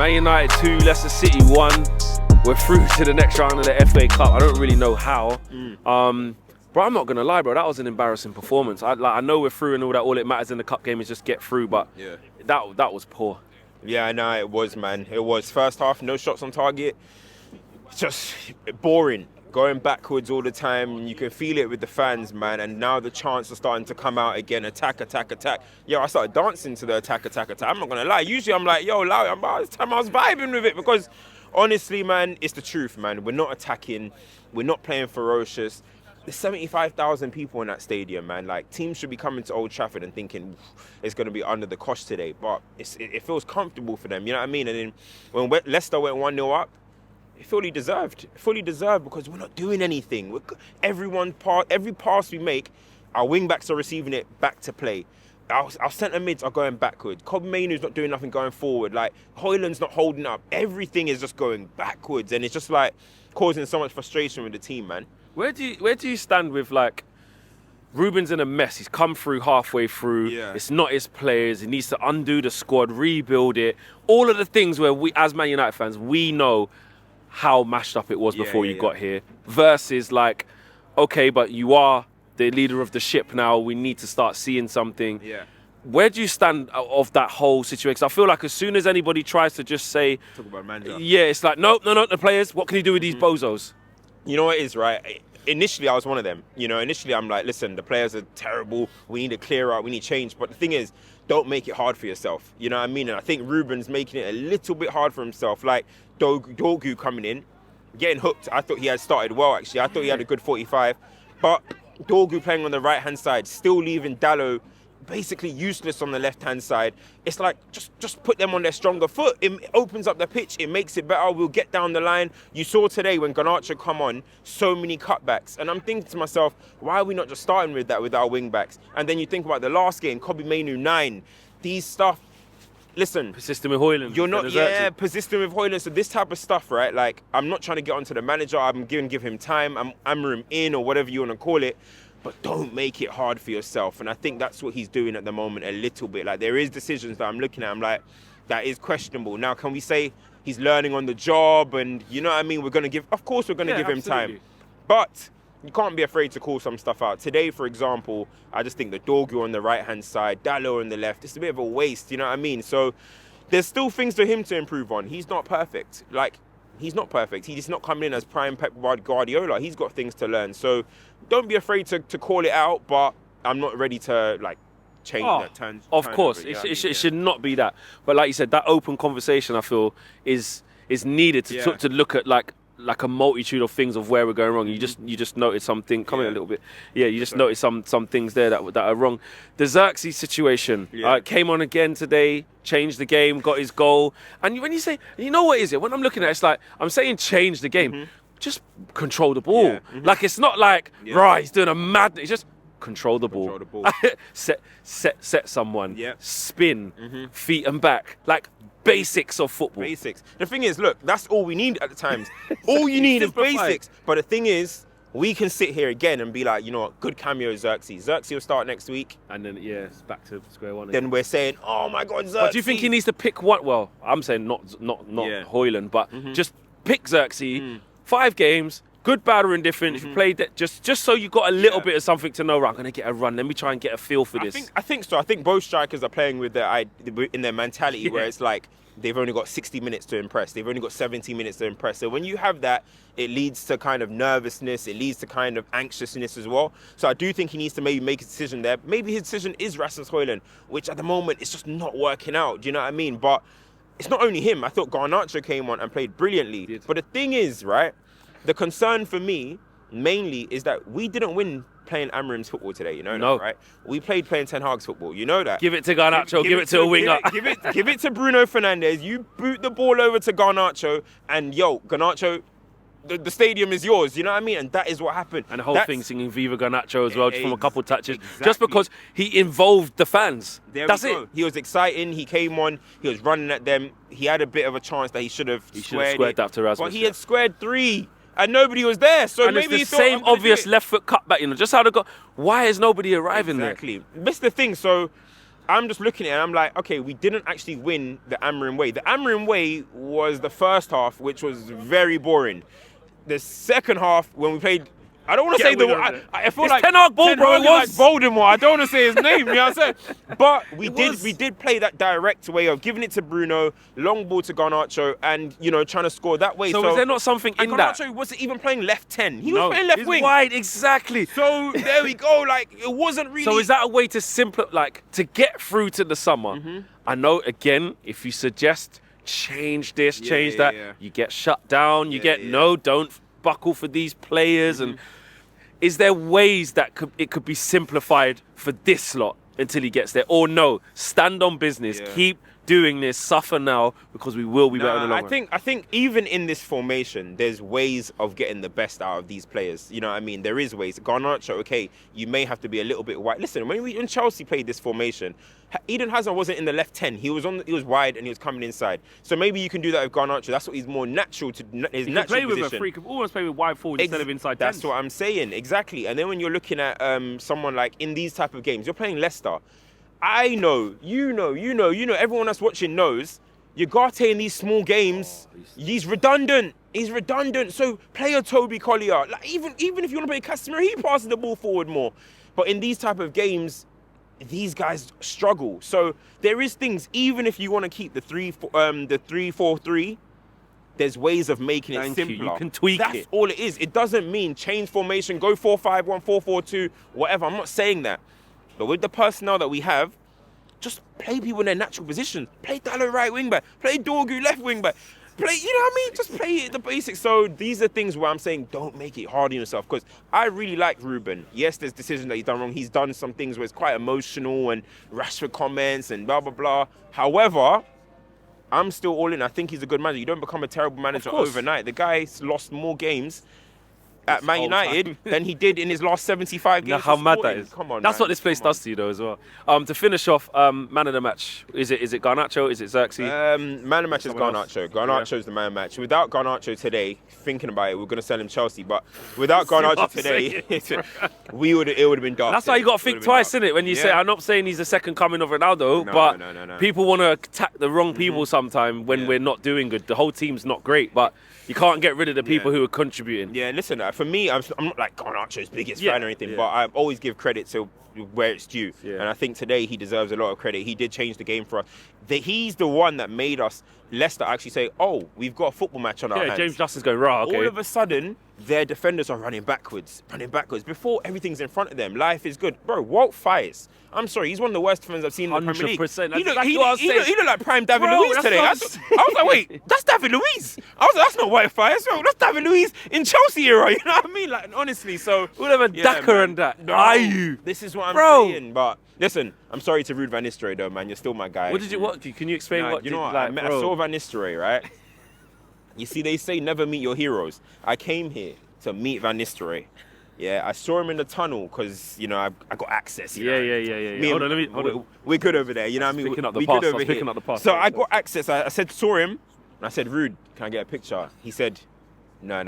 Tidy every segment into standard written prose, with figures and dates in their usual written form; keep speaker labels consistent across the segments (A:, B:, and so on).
A: Man United 2, Leicester City 1. We're through to the next round of the FA Cup. I don't really know how. But I'm not going to lie, bro. That was an embarrassing performance. I know we're through and all that. All it matters in the cup game is just get through. But that was poor.
B: Yeah, I know it was, man. It was. First half, no shots on target. Just boring. Going backwards all the time. And you can feel it with the fans, man. And now the chants are starting to come out again. Attack, attack, attack. Yo, I started dancing to the attack, attack, attack. I'm not going to lie. Usually I'm like, yo, this time I was vibing with it because honestly, man, it's the truth, man. We're not attacking. We're not playing ferocious. There's 75,000 people in that stadium, man. Like, teams should be coming to Old Trafford and thinking it's going to be under the cosh today. But it feels comfortable for them, you know what I mean? And then when Leicester went 1-0 up, it fully deserved because we're not doing anything. Every pass we make, our wing-backs are receiving it back to play. Our centre mids are going backward. Kobbie Mainoo's not doing nothing going forward. Like, Højlund's not holding up. Everything is just going backwards. And it's just, like, causing so much frustration with the team, man.
A: Where do you stand with, like, Ruben's in a mess. He's come through halfway through. Yeah. It's not his players. He needs to undo the squad, rebuild it. All of the things where we, as Man United fans, we know how mashed up it was before you got here. Versus, like, okay, but you are the leader of the ship now. We need to start seeing something. Yeah. Where do you stand of that whole situation? 'Cause I feel like as soon as anybody tries to just say...
B: Talk about manager.
A: Yeah, it's like, no, the players. What can he do with these bozos?
B: You know what it is, right? Initially, I was one of them. You know, initially, I'm like, listen, the players are terrible. We need to clear out. We need change. But the thing is, don't make it hard for yourself. You know what I mean? And I think Ruben's making it a little bit hard for himself. Like, Dorgu coming in, getting hooked. I thought he had started well, actually. I thought he had a good 45. But Dorgu playing on the right-hand side, still leaving Dalot basically useless on the left-hand side. It's like, just put them on their stronger foot. It opens up the pitch. It makes it better. We'll get down the line. You saw today when Garnacho come on, so many cutbacks. And I'm thinking to myself, why are we not just starting with that with our wing-backs? And then you think about the last game, Kobbie Mainoo 9. These stuff, listen.
A: Persisting with Højlund.
B: You're not, persisting with Højlund. So this type of stuff, right? Like, I'm not trying to get onto the manager. I'm going to give him time. I'm hammering him in or whatever you want to call it. But don't make it hard for yourself. And I think that's what he's doing at the moment a little bit. Like, there is decisions that I'm looking at. I'm like, that is questionable. Now, can we say he's learning on the job? And you know what I mean? Of course we're going to give him time. But you can't be afraid to call some stuff out. Today, for example, I just think the Dorgu on the right-hand side, Dalot on the left, it's a bit of a waste, you know what I mean? So there's still things for him to improve on. He's not perfect. Like, he's not perfect. He's not coming in as prime Pep Guardiola. He's got things to learn. So don't be afraid to call it out, but I'm not ready to, like, change that turn.
A: Of course. It should not be that. But like you said, that open conversation, I feel, is needed to look at, like a multitude of things of where we're going wrong. You just noticed something. Come in a little bit. Yeah, you just noticed some things there that are wrong. The Xerxes situation came on again today, changed the game, got his goal. And when you say, you know what is it? When I'm looking at it, it's like, I'm saying change the game. Just control the ball. Like, it's not like, right, he's doing a mad... It's just control the ball. set someone. Spin, feet and back. Like, basics of football.
B: Basics. The thing is, look, that's all we need at the times. All you need is basics. But the thing is, we can sit here again and be like, you know what, good cameo Xerxes. Xerxes will start next week.
A: And then, it's back to square one.
B: Then we're saying, oh my God, Xerxes.
A: But do you think he needs to pick one? Well, I'm saying not Højlund, but just pick Xerxes. 5 games, good, bad or indifferent. If you played that, just so you got a little bit of something to know, right, I'm going to get a run. Let me try and get a feel for this.
B: I think so. I think both strikers are playing with in their mentality where it's like they've only got 60 minutes to impress. They've only got 70 minutes to impress. So when you have that, it leads to kind of nervousness. It leads to kind of anxiousness as well. So I do think he needs to maybe make a decision there. Maybe his decision is Rasmus Højlund, which at the moment it's just not working out. Do you know what I mean? But it's not only him. I thought Garnacho came on and played brilliantly. But the thing is, right, the concern for me mainly is that we didn't win playing Amorim's football today, you know that, right? We played playing Ten Hag's football, you know that.
A: Give it to Garnacho, give it to a winger.
B: Give it to Bruno Fernandes. You boot the ball over to Garnacho, and Garnacho, the stadium is yours, you know what I mean? And that is what happened.
A: And the whole thing singing Viva Garnacho as well, just from a couple touches. Exactly. Just because he involved the fans. That's it.
B: He was exciting, he came on, he was running at them. He had a bit of a chance that he should have
A: squared that to Rasmus.
B: But he had squared 3. And nobody was there, so
A: and
B: maybe
A: it's the same obvious left foot cutback, just how to go. Why is nobody arriving there?
B: Exactly. That's the thing. So I'm just looking at it and I'm like, okay, we didn't actually win the Amarin way. The Amarin way was the first half, which was very boring. The second half, when we played, I don't want to say the. I feel
A: it's
B: like
A: Ten Hag ball, bro. It was
B: like Voldemort. I don't want to say his name. You know what I'm saying? But we did play that direct way of giving it to Bruno, long ball to Garnacho, and trying to score that way.
A: So is there not something in that?
B: Garnacho wasn't even playing left 10. He was playing left wing.
A: Wide, exactly.
B: So there we go. Like it wasn't really.
A: So is that a way to to get through to the summer? Mm-hmm. I know. Again, if you suggest change this, change that, you get shut down. You get don't buckle for these players. And is there ways that it could be simplified for this lot until he gets there, or no, stand on business, keep doing this, suffer now, because we will be better in the long run?
B: I think even in this formation, there's ways of getting the best out of these players. You know what I mean? There is ways. Garnacho, okay, you may have to be a little bit wide. Listen, when Chelsea played this formation, Eden Hazard wasn't in the left 10. He was wide and he was coming inside. So maybe you can do that with Garnacho. That's what he's more natural to his natural
C: play
B: position.
C: With a freak, almost play with wide forward instead of inside 10.
B: That's what I'm saying, exactly. And then when you're looking at someone like in these type of games, you're playing Leicester. I know, you know, everyone that's watching knows, Ugarte in these small games, he's redundant. So play a Toby Collier. Like even if you want to play Casemiro, he passes the ball forward more. But in these type of games, these guys struggle. So there is things, even if you want to keep the 3-4-3, there's ways of making it simpler.
A: You can tweak it.
B: That's all it is. It doesn't mean change formation, go 4-5-1, 4-4-2, whatever. I'm not saying that. But with the personnel that we have, just play people in their natural position. Play Dalot right wing back. Play Dorgu left wing back. Play, you know what I mean? Just play the basics. So these are things where I'm saying don't make it hard on yourself, because I really like Ruben. Yes, there's decisions that he's done wrong. He's done some things where it's quite emotional and Rashford comments and blah, blah, blah. However, I'm still all in. I think he's a good manager. You don't become a terrible manager overnight. The guy's lost more games at Man United than he did in his last 75 games.
A: You know how mad that is?
B: Come on,
A: that's what this place does to you, though, as well. To finish off, man of the match, is it Garnacho? Is it Xerxes?
B: Man of the match is Garnacho. Garnacho's the man of the match. Without Garnacho today, thinking about it, we're going to sell him Chelsea. But without Garnacho today, it would have been dark.
A: That's why you got to think twice, isn't it? When you say, I'm not saying he's the second coming of Ronaldo, but people want to attack the wrong people sometime when we're not doing good. The whole team's not great, but you can't get rid of the people who are contributing.
B: Yeah, listen, for me, I'm not like Garnacho's biggest fan or anything, but I always give credit to where it's due. Yeah. And I think today he deserves a lot of credit. He did change the game for us. He's the one that made us, Leicester, actually say, oh, we've got a football match on our hands.
A: Yeah, James Justin's going, right, okay.
B: All of a sudden, their defenders are running backwards. Before everything's in front of them. Life is good. Bro, Walt Fires. I'm sorry, he's one of the worst defenders I've seen in the Premier League.
A: 100%.
B: He looked like prime David Luiz today. I was like, wait, that's David Luiz. I was like, that's not Walt Fires. That's David Luiz in Chelsea era. You know what I mean? Like, honestly, so...
A: Whatever, Daka and that.
B: No,
A: are you?
B: This is what I'm saying, but... Listen, I'm sorry to Ruud van Nistelrooy though, man. You're still my guy.
A: Can you explain what?
B: You know what? I saw Van Nistelrooy, right? You see, they say never meet your heroes. I came here to meet Van Nistelrooy. Yeah, I saw him in the tunnel because I got access.
A: Yeah. Hold on.
B: We're good over there. You know what I mean?
A: Picking up the pass.
B: So I got access. I saw him, and I said, Ruud, can I get a picture? He said, no.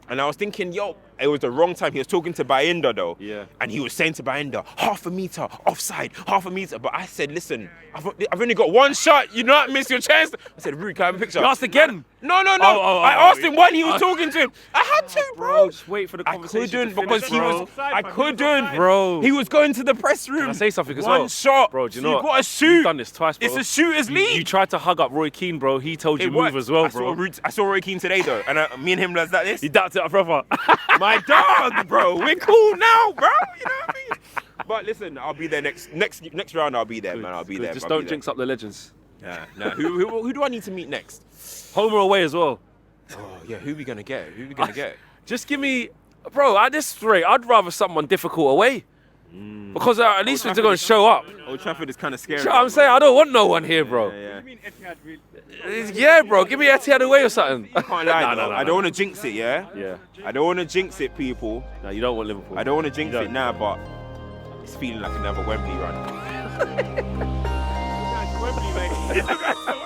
B: And I was thinking, it was the wrong time. He was talking to Bayinda though.
A: Yeah.
B: And he was saying to Bayinda, half a meter, offside, half a meter. But I said, listen, I've only got one shot. You not miss your chance. I said, Ruud, can I have a picture?
A: You asked again?
B: No. I asked him when he was talking to him. I had to, bro.
A: Just wait for the conversation.
B: I couldn't.
A: Bro.
B: He was going to the press room.
A: Can I say something as well?
B: One shot.
A: Bro, do you know what?
B: You got to shoot.
A: You've done this twice, bro.
B: It's a shooter's league.
A: You tried to hug up Roy Keane, bro. He told you move as well, bro.
B: I saw Roy Keane today, though. And me and him was like this.
A: He dapped it up proper.
B: My dog, bro. We're cool now, bro. You know what I mean? But listen, I'll be there next round. I'll be there, man. I'll be there.
A: Just don't jinx up the legends.
B: Yeah. No. Who do I need to meet next?
A: Home or away as well.
B: Oh yeah. Who we gonna get?
A: Just give me, bro. At this rate, I'd rather someone difficult away. Because at least they're going to show up.
B: Old Trafford is kind of scary.
A: You know what I'm saying? I don't want no one here, bro.
B: Yeah.
C: You mean Etihad really?
A: Yeah, bro. Give me Etihad away or something.
B: I can't lie, though. I don't want to jinx it, yeah?
A: Yeah.
B: I don't want to jinx it, people.
A: No, you don't want Liverpool.
B: I don't want to jinx it now, but it's feeling like another Wembley run. Wembley, mate.